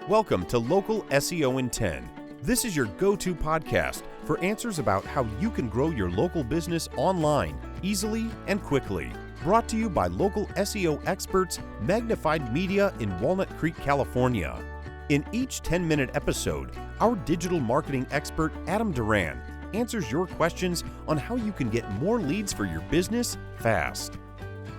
Welcome to Local SEO in 10. This is your go-to podcast for answers about how you can grow your local business online easily and quickly. Brought to you by local SEO experts Magnified Media in Walnut Creek, California. In each 10-minute episode, our digital marketing expert Adam Duran answers your questions on how you can get more leads for your business fast.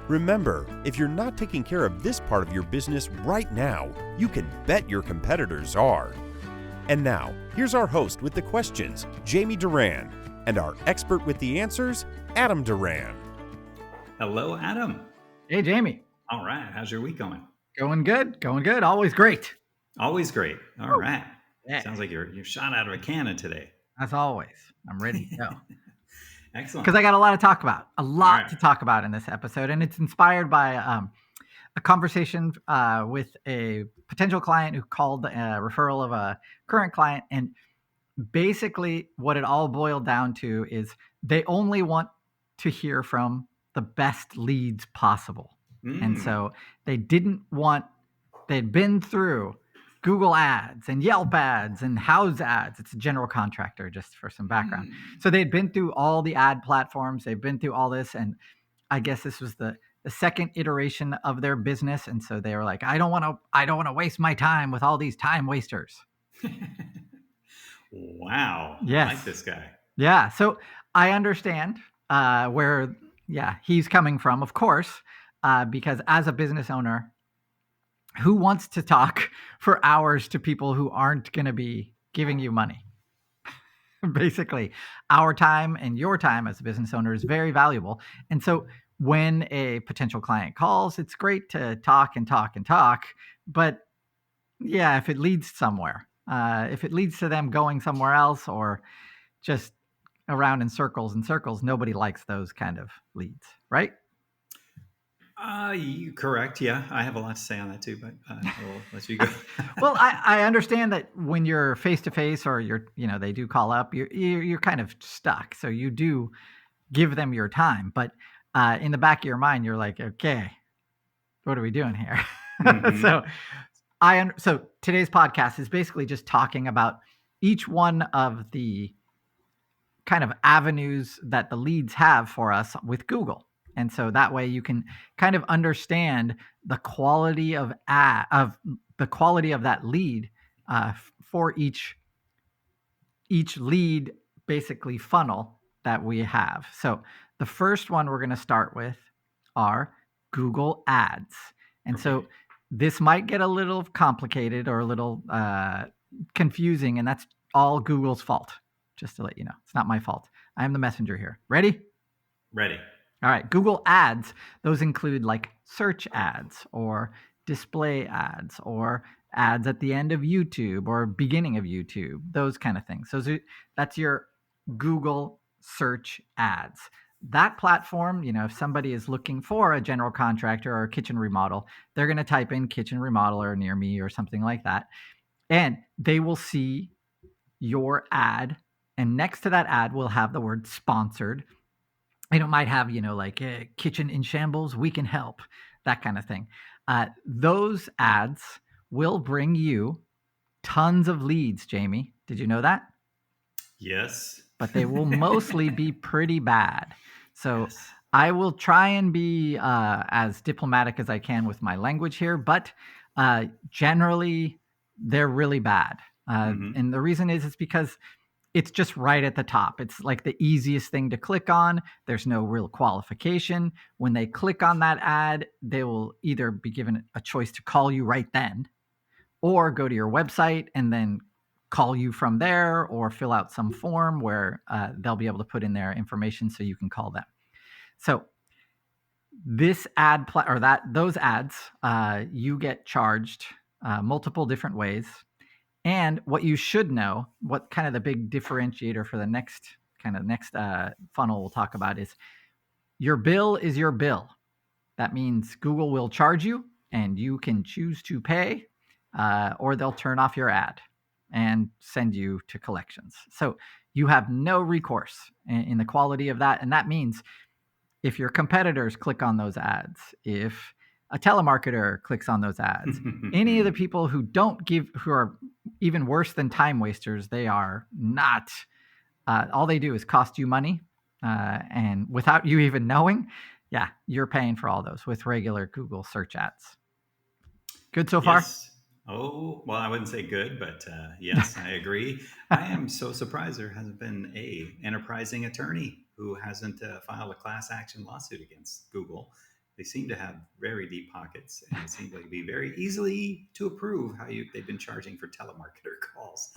Remember, if you're not taking care of this part of your business right now, you can bet your competitors are. And now, here's our host with the questions, Jamie Duran, and our expert with the answers, Adam Duran. Hello, Adam. Hey, Jamie. All right. How's your week going? Going good. Always great. Always great. All right. Yeah. Sounds like you're shot out of a cannon today. As always, I'm ready to go. Excellent. Because I got a lot to talk about. To talk about in this episode. And it's inspired by a conversation with a potential client who called a referral of a current client. And basically what it all boiled down to is they only want to hear from the best leads possible. And so they'd been through Google ads and Yelp ads and House ads. It's a general contractor, just for some background. So they'd been through all the ad platforms. They've been through all this. And I guess this was the second iteration of their business. And so they were like, I don't want to waste my time with all these time wasters. Wow. Yes. I like this guy. Yeah. So I understand where he's coming from, of course, because as a business owner, who wants to talk for hours to people who aren't going to be giving you money? Basically, our time and your time as a business owner is very valuable. And so when a potential client calls, it's great to talk. But yeah, if it leads somewhere, if it leads to them going somewhere else or just around in circles, nobody likes those kind of leads, right? Correct. Yeah, I have a lot to say on that too, but I'll let you go. Well, I understand that when you're face to face or they do call up, you're kind of stuck. So you do give them your time, but in the back of your mind, you're like, okay, what are we doing here? Mm-hmm. So today's podcast is basically just talking about each one of the kind of avenues that the leads have for us with Google. And so that way you can kind of understand the quality of that lead for each lead basically funnel that we have. So the first one we're going to start with are Google Ads. And so this might get a little complicated or a little confusing, and that's all Google's fault, just to let you know. It's not my fault. I am the messenger here. Ready? Ready. All right, Google Ads, those include like search ads or display ads or ads at the end of YouTube or beginning of YouTube, those kind of things. So that's your Google search ads. That platform, if somebody is looking for a general contractor or a kitchen remodel, they're going to type in kitchen remodeler near me or something like that. And they will see your ad. And next to that ad will have the word sponsored. And it might have, like kitchen in shambles, we can help, that kind of thing. Those ads will bring you tons of leads, Jamie. Did you know that? Yes. But they will mostly be pretty bad. So yes. I will try and be as diplomatic as I can with my language here, but generally they're really bad. And the reason is because it's just right at the top. It's like the easiest thing to click on. There's no real qualification. When they click on that ad, they will either be given a choice to call you right then or go to your website and then call you from there or fill out some form where they'll be able to put in their information so you can call them. So this those ads, you get charged multiple different ways. And what you should know, what kind of the big differentiator for the next funnel we'll talk about is your bill is your bill. That means Google will charge you and you can choose to pay or they'll turn off your ad and send you to collections. So you have no recourse in the quality of that. And that means if your competitors click on those ads, if a telemarketer clicks on those ads. Any of the people who who are even worse than time wasters, they are not, all they do is cost you money. And without you even knowing, yeah, you're paying for all those with regular Google search ads. Good so far? Yes. Oh, well, I wouldn't say good, but yes, I agree. I am so surprised there hasn't been a enterprising attorney who hasn't filed a class action lawsuit against Google. They seem to have very deep pockets, and it seems like be very easily to approve how they've been charging for telemarketer calls.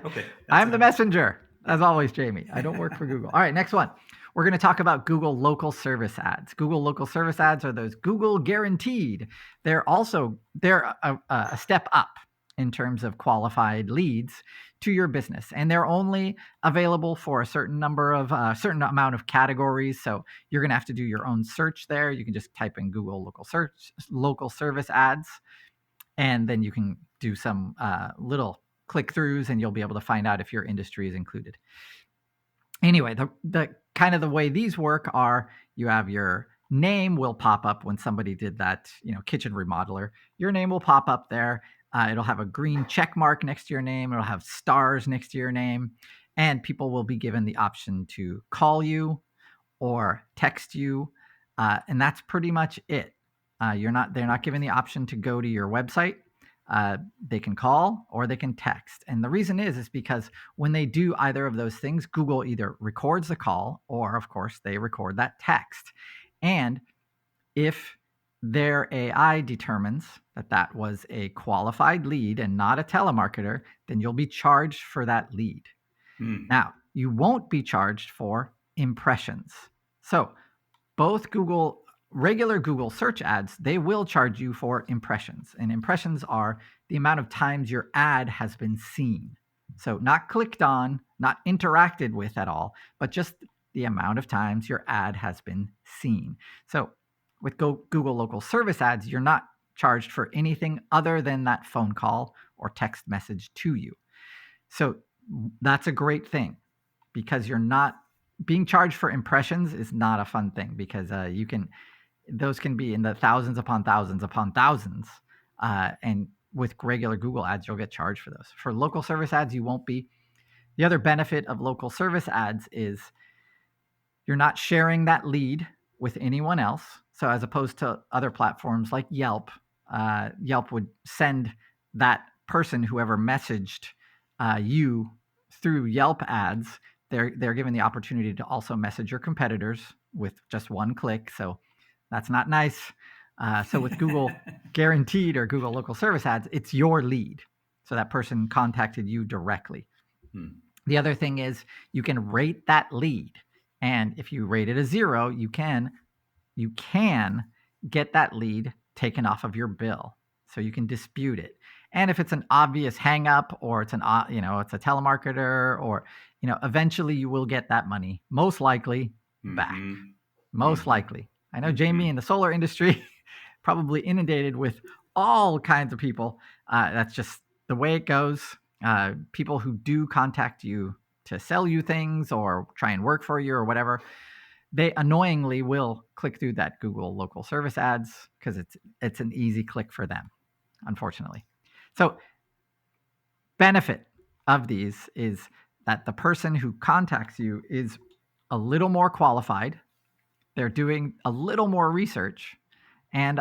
Okay, I'm the messenger, as always, Jamie. I don't work for Google. All right, next one. We're going to talk about Google local service ads. Google local service ads are those Google guaranteed. They're a step up in terms of qualified leads to your business, and they're only available for a certain amount of categories. So you're going to have to do your own search there. You can just type in Google local service ads, and then you can do some little click-throughs, and you'll be able to find out if your industry is included. Anyway, the kind of the way these work are, you have your name will pop up when somebody did that, kitchen remodeler. Your name will pop up there. It'll have a green check mark next to your name. It'll have stars next to your name, and people will be given the option to call you or text you, and that's pretty much it. They're not given the option to go to your website. They can call or they can text. And the reason is because when they do either of those things, Google either records the call or, of course, they record that text. And if their AI determines that that was a qualified lead and not a telemarketer, then you'll be charged for that lead. Now, you won't be charged for impressions. So both regular Google search ads, they will charge you for impressions. And impressions are the amount of times your ad has been seen. So not clicked on, not interacted with at all, but just the amount of times your ad has been seen. So with Google local service ads, you're not charged for anything other than that phone call or text message to you. So that's a great thing, because you're not being charged for impressions is not a fun thing, because those can be in the thousands upon thousands upon thousands. And with regular Google ads, you'll get charged for those. For local service ads, you won't be. The other benefit of local service ads is you're not sharing that lead with anyone else. So as opposed to other platforms like Yelp, Yelp would send that person, whoever messaged you through Yelp ads, they're given the opportunity to also message your competitors with just one click. So that's not nice. So with Google Guaranteed or Google Local Service Ads, it's your lead. So that person contacted you directly. The other thing is you can rate that lead. And if you rate it a 0, you can get that lead taken off of your bill. So you can dispute it. And if it's an obvious hang up, or it's it's a telemarketer, or eventually you will get that money, most likely back. Most likely. I know Jamie in the solar industry probably inundated with all kinds of people. That's just the way it goes. People who do contact you to sell you things or try and work for you or whatever, they annoyingly will click through that Google local service ads because it's an easy click for them, unfortunately. So benefit of these is that the person who contacts you is a little more qualified. They're doing a little more research, and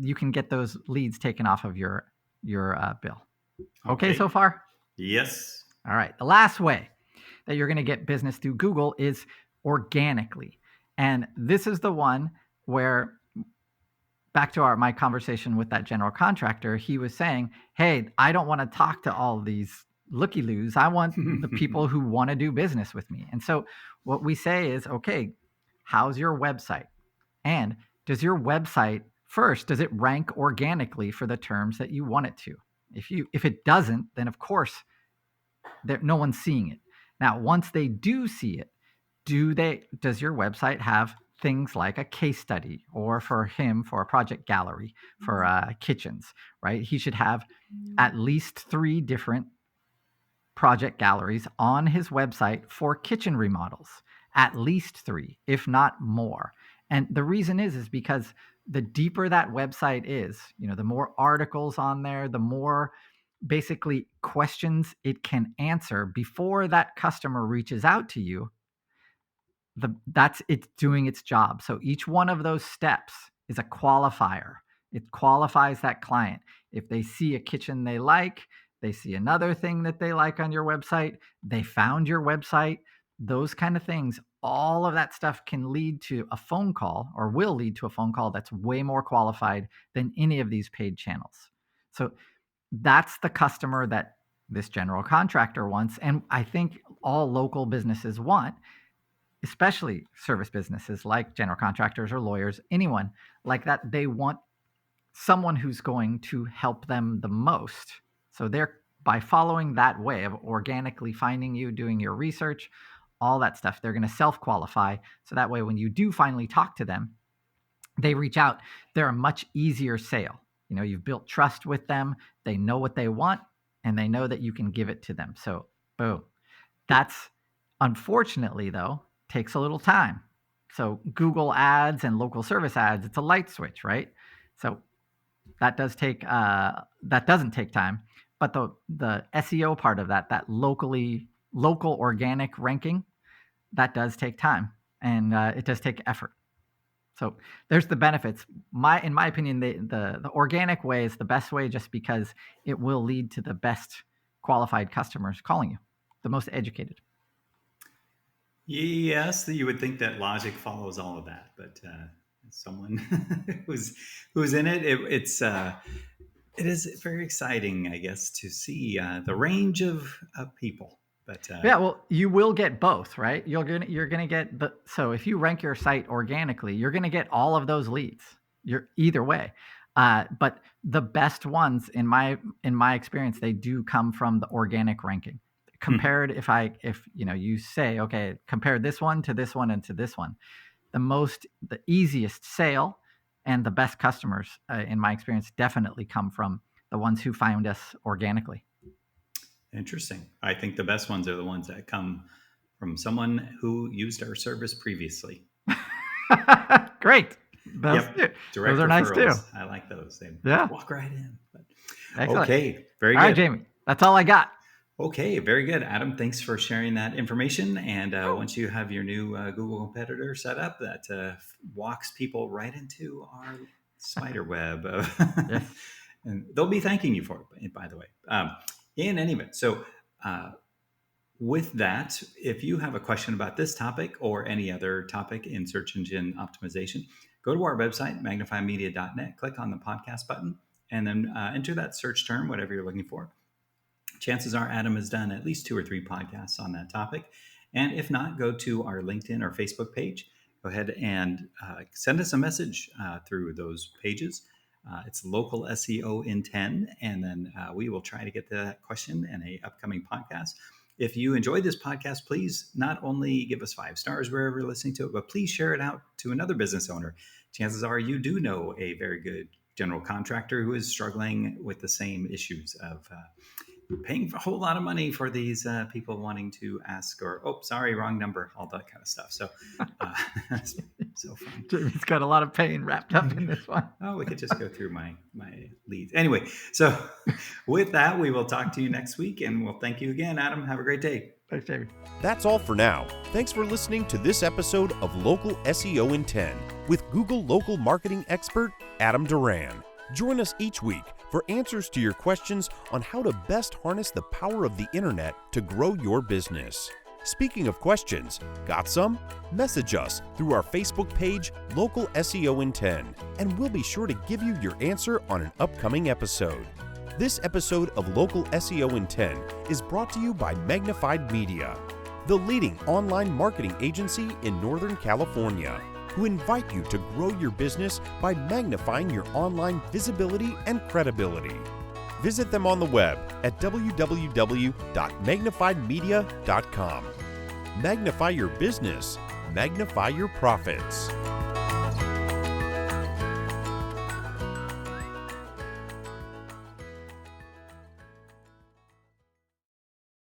you can get those leads taken off of your bill. Okay so far? Yes. All right. The last way that you're going to get business through Google is organically. And this is the one where, back to my conversation with that general contractor, he was saying, hey, I don't want to talk to all these looky-loos. I want the people who want to do business with me. And so what we say is, okay, how's your website? And does your website, first, does it rank organically for the terms that you want it to? If it doesn't, then of course, no one's seeing it. Now, once they do see it, does your website have things like a case study, or for a project gallery for kitchens, right? He should have at least 3 different project galleries on his website for kitchen remodels, at least 3, if not more. And the reason is because the deeper that website is, the more articles on there, the more basically questions it can answer before that customer reaches out to you, that's it's doing its job. So each one of those steps is a qualifier. It qualifies that client. If they see a kitchen they like, they see another thing that they like on your website, they found your website, those kind of things, all of that stuff can lead to a phone call, or will lead to a phone call that's way more qualified than any of these paid channels. So that's the customer that this general contractor wants. And I think all local businesses want, especially service businesses like general contractors or lawyers, anyone like that. They want someone who's going to help them the most. So they're, by following that way of organically finding you, doing your research, all that stuff, they're going to self-qualify. So that way, when you do finally talk to them, they reach out, they're a much easier sale. You've built trust with them. They know what they want, and they know that you can give it to them. So boom. That's, unfortunately though, takes a little time. So Google ads and local service ads, it's a light switch, right? So that doesn't take time. But the SEO part of that local organic ranking, that does take time, and it does take effort. So there's the benefits. In my opinion, the organic way is the best way, just because it will lead to the best qualified customers calling you, the most educated. Yes, you would think that logic follows all of that, but someone who's in it, it is very exciting, I guess, to see the range of people. But yeah, well, you will get both, right? You're gonna get so if you rank your site organically, you're gonna get all of those leads. You're either way. But the best ones, in my experience, they do come from the organic ranking. Compared, if you say, okay, compare this one to this one and to this one, the easiest sale and the best customers, in my experience, definitely come from the ones who found us organically. Interesting. I think the best ones are the ones that come from someone who used our service previously. Great. Direct those are referrals. Nice too. I like those. They walk right in. Excellent. Okay, very good. All right, Jamie. That's all I got. Okay, very good. Adam, thanks for sharing that information. And once you have your new Google competitor set up, that walks people right into our spider web. Yes. And they'll be thanking you for it, by the way. In any event, so with that, if you have a question about this topic or any other topic in search engine optimization, go to our website, magnifiedmedia.net, click on the podcast button, and then enter that search term, whatever you're looking for. Chances are Adam has done at least 2 or 3 podcasts on that topic. And if not, go to our LinkedIn or Facebook page. Go ahead and send us a message through those pages. It's local SEO in 10, and then we will try to get to that question in an upcoming podcast. If you enjoyed this podcast, please not only give us 5 stars wherever you're listening to it, but please share it out to another business owner. Chances are you do know a very good general contractor who is struggling with the same issues of paying a whole lot of money for these people wanting to ask, or, oh, sorry, wrong number, all that kind of stuff. So that's so fun. Jamie's got a lot of pain wrapped up in this one. Oh, we could just go through my leads. Anyway, so with that, we will talk to you next week, and we'll thank you again, Adam. Have a great day. Thanks, Jamie. That's all for now. Thanks for listening to this episode of Local SEO in 10 with Google local marketing expert Adam Duran. Join us each week for answers to your questions on how to best harness the power of the internet to grow your business. Speaking of questions, got some? Message us through our Facebook page, Local SEO in 10, and we'll be sure to give you your answer on an upcoming episode. This episode of Local SEO in 10 is brought to you by Magnified Media, the leading online marketing agency in Northern California, who invite you to grow your business by magnifying your online visibility and credibility. Visit them on the web at www.magnifiedmedia.com. Magnify your business, magnify your profits.